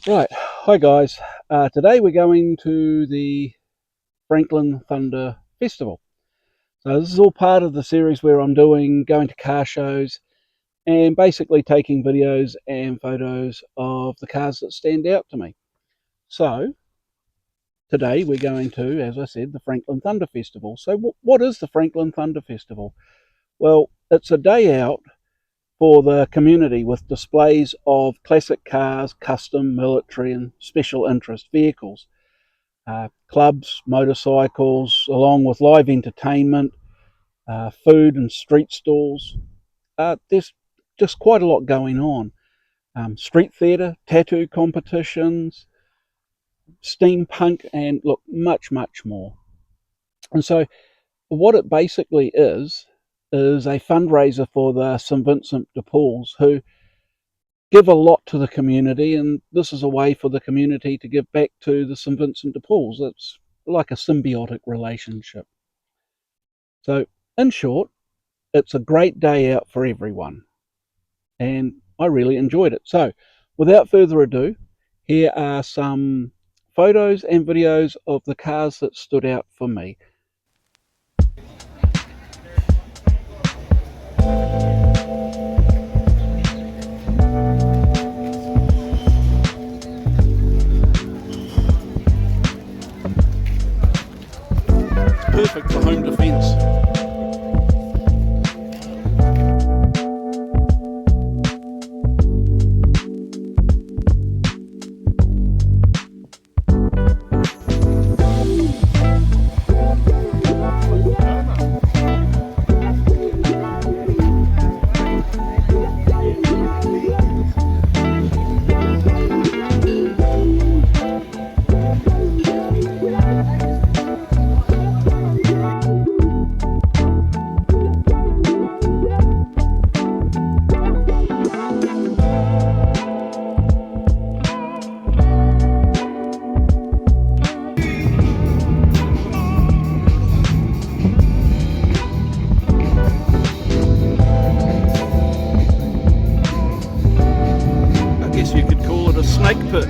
Right, hi guys. Today we're going to the Frankton Thunder Festival. So this is all part of the series where I'm going to car shows and basically taking videos and photos of the cars that stand out to me. So today we're going to, as I said, the Frankton Thunder Festival. So what is the Frankton Thunder Festival? Well, it's a day out for the community with displays of classic cars, custom, military and special interest vehicles. Clubs, motorcycles, along with live entertainment, food and street stalls. There's just quite a lot going on. Street theatre, tattoo competitions, steampunk, and look, much, much more. And so what it basically is a fundraiser for the St Vincent de Pauls, who give a lot to the community, and this is a way for the community to give back to the St Vincent de Pauls. It's like a symbiotic relationship. So, in short, it's a great day out for everyone, and I really enjoyed it. So, without further ado, here are some photos and videos of the cars that stood out for me. Perfect for home defence. You could call it a snake pit.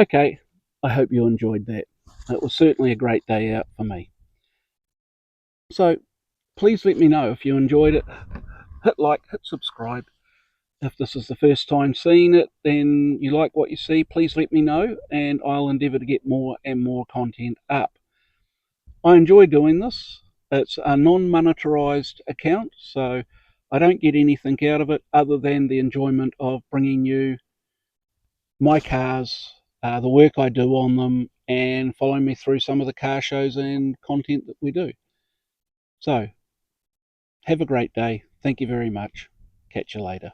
Okay, I hope you enjoyed that. It was certainly a great day out for me. So please let me know if you enjoyed it. Hit like, hit subscribe. If this is the first time seeing it, then you like what you see, please let me know, and I'll endeavour to get more and more content up. I enjoy doing this. It's a non-monetarized account, so I don't get anything out of it other than the enjoyment of bringing you my cars, the work I do on them, and following me through some of the car shows and content that we do. So, have a great day. Thank you very much. Catch you later.